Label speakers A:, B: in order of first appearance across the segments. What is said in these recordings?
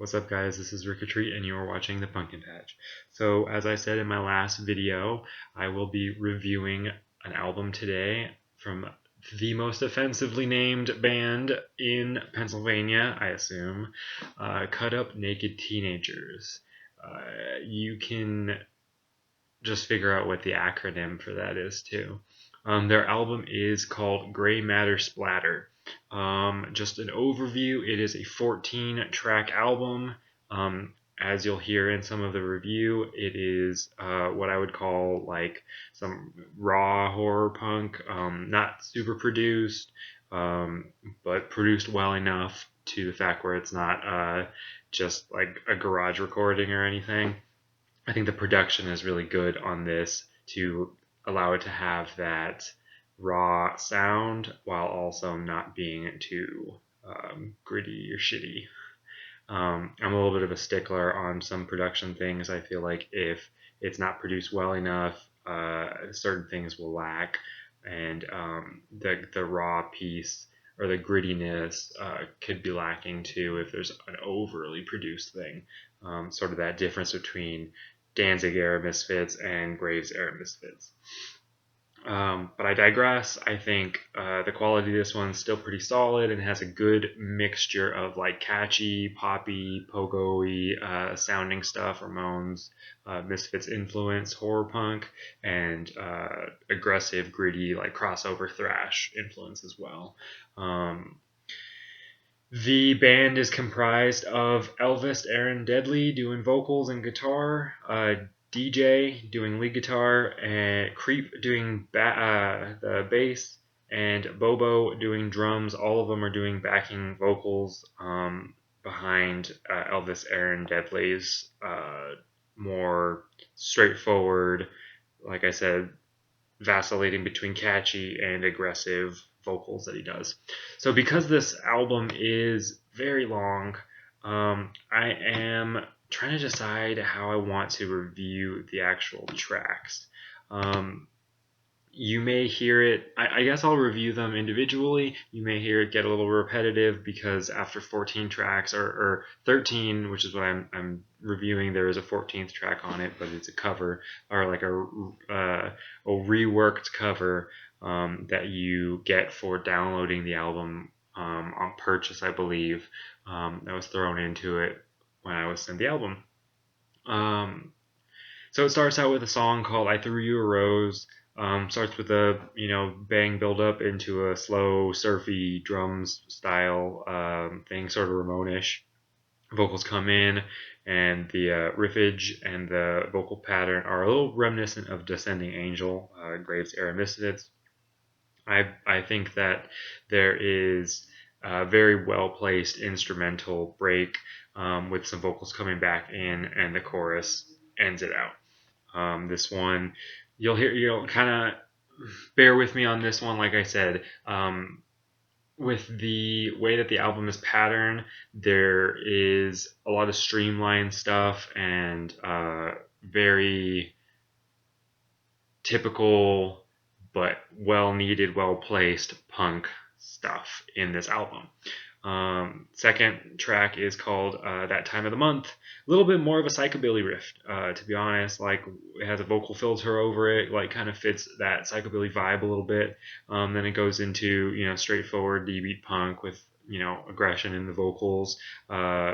A: What's up, guys? This is Rikk and you are watching the Pumpkin Patch. So, as I said in my last video, I will be reviewing an album today from the most offensively named band in Pennsylvania, I assume, Cut Up Naked Teenagers. You can just figure out what the acronym for that is, too. Their album is called Gray Matter Splatter. Just an overview, it is a 14-track album. As you'll hear in some of the review, it is what I would call like some raw horror punk, not super produced, but produced well enough to the fact where it's not just like a garage recording or anything. I think the production is really good on this to allow it to have that raw sound while also not being too gritty or shitty. I'm a little bit of a stickler on some production things. I feel like if it's not produced well enough, certain things will lack, and the raw piece or the grittiness could be lacking too if there's an overly produced thing. Sort of that difference between Danzig era Misfits and Graves era Misfits. But I digress. I think the quality of this one's still pretty solid and has a good mixture of like catchy, poppy, pogo-y sounding stuff, Ramones, Misfits influence, horror punk, and aggressive, gritty, like crossover thrash influence as well. The band is comprised of Elvis Aaron Deadly doing vocals and guitar, DJ doing lead guitar, and Creep doing the bass, and Bobo doing drums. All of them are doing backing vocals behind Elvis Aaron Deadly's more straightforward, like I said, vacillating between catchy and aggressive vocals that he does. So because this album is very long, I am trying to decide how I want to review the actual tracks. You may hear it, I guess I'll review them individually. You may hear it get a little repetitive because after 14 tracks, or 13, which is what I'm reviewing, there is a 14th track on it, but it's a cover, or like a reworked cover that you get for downloading the album on purchase, I believe. That was thrown into it when I was sent the album. So it starts out with a song called I Threw You a Rose. Starts with a bang build up into a slow surfy drums style thing, sort of Ramone-ish. Vocals come in, and the riffage and the vocal pattern are a little reminiscent of Descending Angel, Graves era Misfits. I think that there is a very well placed instrumental break with some vocals coming back in, and the chorus ends it out. This one, you'll kind of bear with me on this one. Like I said, with the way that the album is patterned, there is a lot of streamlined stuff and very typical but well needed, well placed punk stuff in this album. Second track is called That Time of the Month. A little bit more of a psychobilly riff, to be honest. Like, it has a vocal filter over it, like kind of fits that psychobilly vibe a little bit. Then it goes into straightforward D-beat punk with aggression in the vocals,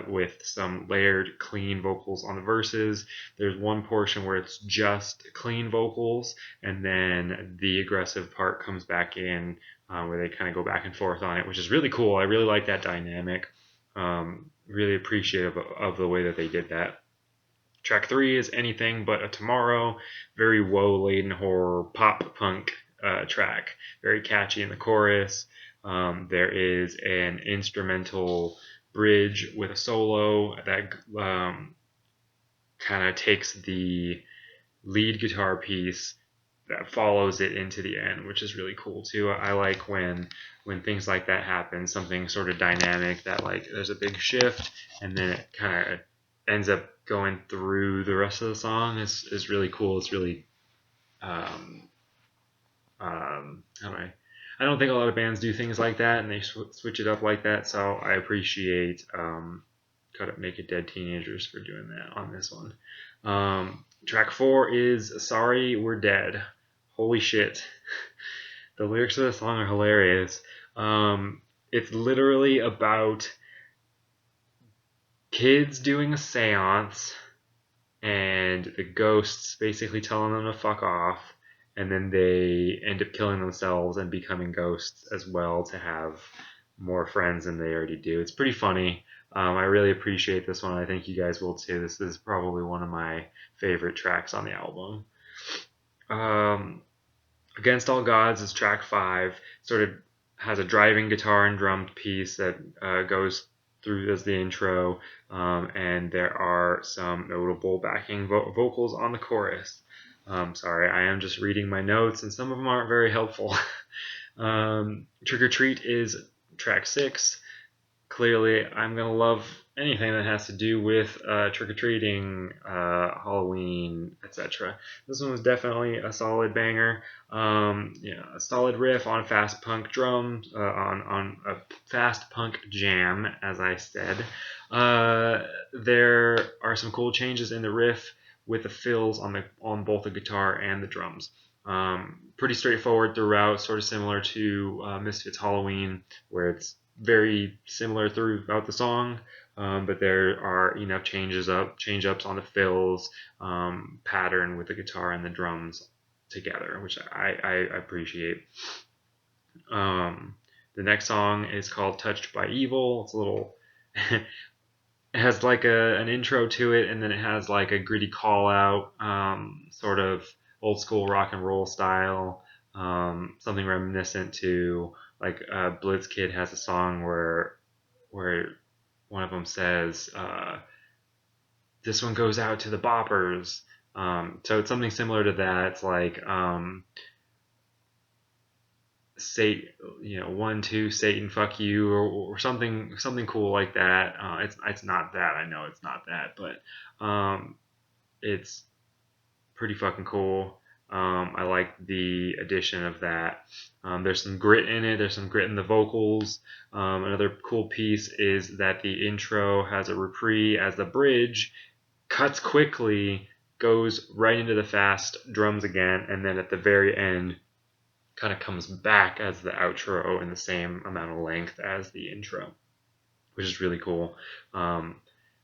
A: with some layered clean vocals on the verses. There's one portion where it's just clean vocals, and then the aggressive part comes back in, where they kind of go back and forth on it, which is really cool. I really like that dynamic. Really appreciative of the way that they did that. Track 3 is Anything But a Tomorrow, very woe-laden horror pop punk track, very catchy in the chorus. There is an instrumental bridge with a solo that kind of takes the lead guitar piece that follows it into the end, which is really cool too. I like when things like that happen, something sort of dynamic that like there's a big shift and then it kind of ends up going through the rest of the song is really cool. It's really I don't think a lot of bands do things like that, and they switch it up like that. So I appreciate cut up naked dead teenagers for doing that on this one. Track 4 is Sorry We're Dead. Holy shit. The lyrics of the song are hilarious. It's literally about kids doing a seance and the ghosts basically telling them to fuck off, and then they end up killing themselves and becoming ghosts as well to have more friends than they already do. It's pretty funny. I really appreciate this one. I think you guys will too. This is probably one of my favorite tracks on the album. Against All Gods is track 5. Sort of has a driving guitar and drum piece that goes through as the intro, and there are some notable backing vocals on the chorus. Sorry, I am just reading my notes, and some of them aren't very helpful. Trick or Treat is track 6. Clearly, I'm going to love anything that has to do with trick-or-treating, Halloween, etc. This one was definitely a solid banger. A solid riff on fast punk drums, on a fast punk jam, as I said. There are some cool changes in the riff with the fills on both the guitar and the drums. Pretty straightforward throughout, sort of similar to Misfits Halloween, where it's very similar throughout the song, but there are enough change ups on the fills, pattern with the guitar and the drums together, which I appreciate. The next song is called Touched by Evil. It's a little it has like an intro to it, and then it has like a gritty call out, sort of old school rock and roll style, something reminiscent to like Blitzkid has a song where one of them says, "This one goes out to the boppers." So it's something similar to that. It's like say, 1-2 Satan fuck you, or something cool like that. It's not that, I know it's not that, but it's pretty fucking cool. I like the addition of that. There's some grit in it. There's some grit in the vocals. Another cool piece is that the intro has a reprise as the bridge cuts quickly, goes right into the fast drums again, and then at the very end kind of comes back as the outro in the same amount of length as the intro, which is really cool.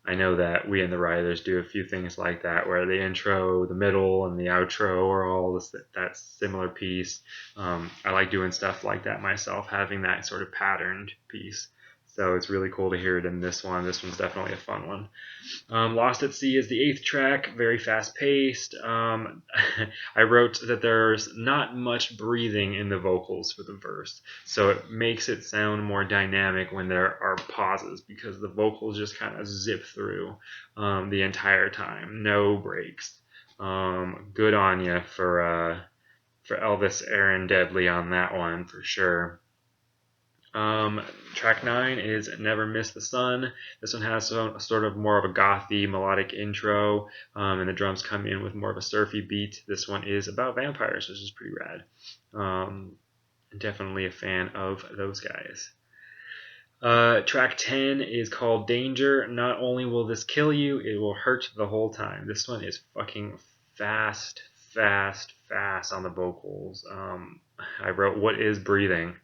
A: I know that We and the Riders do a few things like that, where the intro, the middle, and the outro are all that similar piece. I like doing stuff like that myself, having that sort of patterned piece. So it's really cool to hear it in this one. This one's definitely a fun one. Lost at Sea is the 8th track, very fast paced. I wrote that there's not much breathing in the vocals for the verse, so it makes it sound more dynamic when there are pauses, because the vocals just kind of zip through the entire time, no breaks. Good on you for Elvis Aaron Deadly on that one for sure. Track 9 is Never Miss the Sun. This one has sort of more of a gothy melodic intro, and the drums come in with more of a surfy beat. This one is about vampires, which is pretty rad. Definitely a fan of those guys. Track 10 is called Danger. Not only will this kill you, it will hurt the whole time. This one is fucking fast on the vocals. I wrote, what is breathing?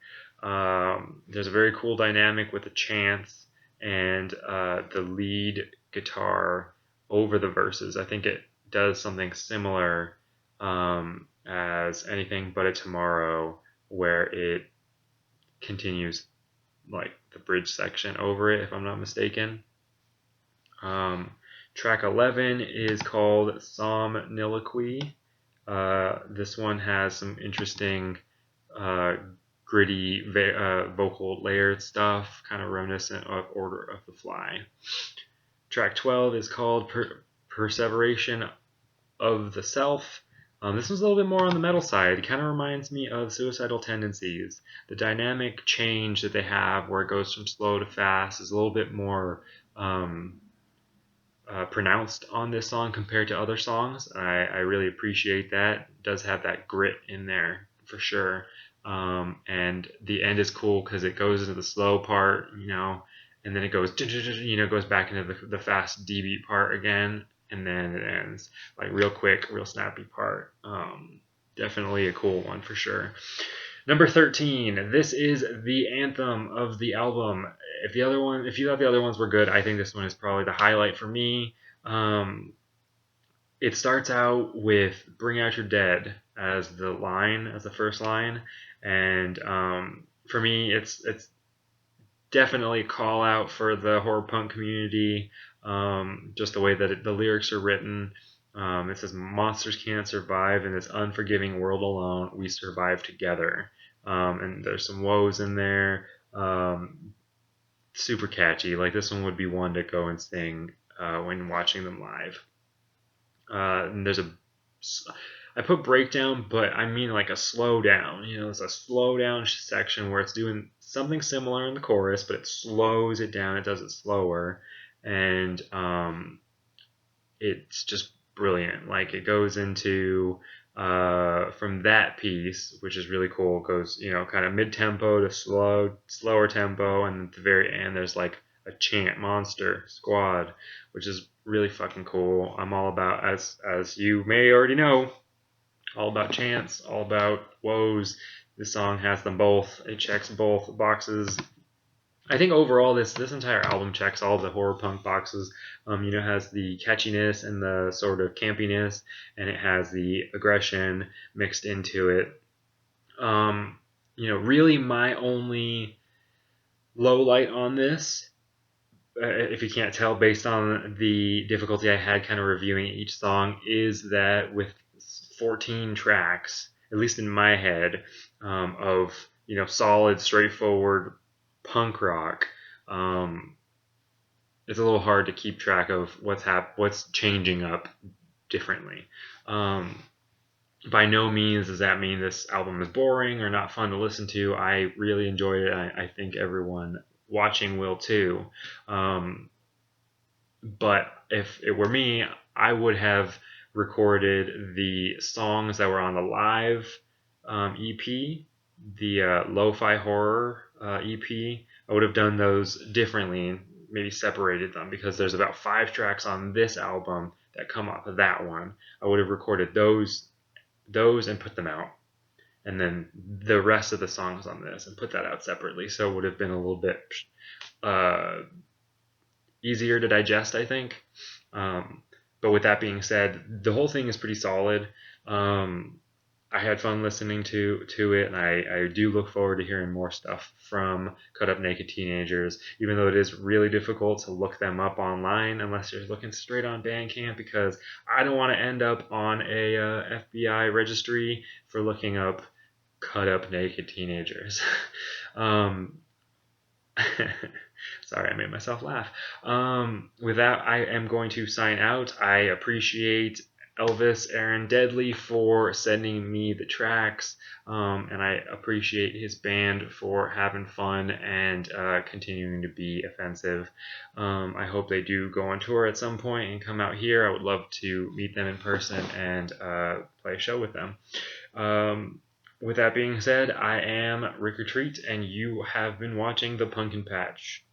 A: There's a very cool dynamic with the chants and the lead guitar over the verses. I think it does something similar as Anything But a Tomorrow, where it continues like the bridge section over it, if I'm not mistaken. Track 11 is called Somniloquy. This one has some interesting gritty vocal layered stuff, kind of reminiscent of Order of the Fly. Track 12 is called Perseveration of the Self. This one's a little bit more on the metal side. It kind of reminds me of Suicidal Tendencies. The dynamic change that they have, where it goes from slow to fast, is a little bit more pronounced on this song compared to other songs. I really appreciate that. It does have that grit in there for sure. And the end is cool because it goes into the slow part, and then it goes, goes back into the fast D beat part again, and then it ends like real quick, real snappy part. Definitely a cool one for sure. Number 13. This is the anthem of the album. If you thought the other ones were good, I think this one is probably the highlight for me. It starts out with "Bring Out Your Dead" as the first line, and for me, it's definitely a call out for the horror punk community. Just the way that the lyrics are written. It says, "Monsters can't survive in this unforgiving world alone. We survive together." And there's some woes in there. Super catchy. Like, this one would be one to go and sing when watching them live. And I put breakdown, but I mean like a slow down. It's a slow down section where it's doing something similar in the chorus, but it slows it down. It does it slower, and it's just brilliant. Like, it goes into from that piece, which is really cool. It goes kind of mid tempo to slower tempo, and at the very end there's like a chant, "Monster Squad," which is really fucking cool. I'm all about, as you may already know, all about chants, all about woes. This song has them both. It checks both boxes. I think overall this entire album checks all the horror punk boxes. Has the catchiness and the sort of campiness, and it has the aggression mixed into it. Really my only low light on this, if you can't tell based on the difficulty I had kind of reviewing each song, is that with 14 tracks, at least in my head, of solid, straightforward punk rock, it's a little hard to keep track of what's changing up differently. By no means does that mean this album is boring or not fun to listen to. I really enjoyed it. I think everyone watching will too. But if it were me, I would have recorded the songs that were on the live EP, the Lo-Fi Horror EP. I would have done those differently, maybe separated them, because there's about 5 tracks on this album that come off of that one. I would have recorded those and put them out, and then the rest of the songs on this and put that out separately. So it would have been a little bit easier to digest, I think. But with that being said, the whole thing is pretty solid. I had fun listening to it, and I do look forward to hearing more stuff from Cut Up Naked Teenagers, even though it is really difficult to look them up online unless you're looking straight on Bandcamp, because I don't want to end up on a FBI registry for looking up Cut Up Naked Teenagers. Sorry, I made myself laugh. With that, I am going to sign out. I appreciate Elvis Aaron Deadly for sending me the tracks, and I appreciate his band for having fun and continuing to be offensive. I hope they do go on tour at some point and come out here. I would love to meet them in person and play a show with them. With that being said, I am Rikk, and you have been watching The Pumpkin Patch.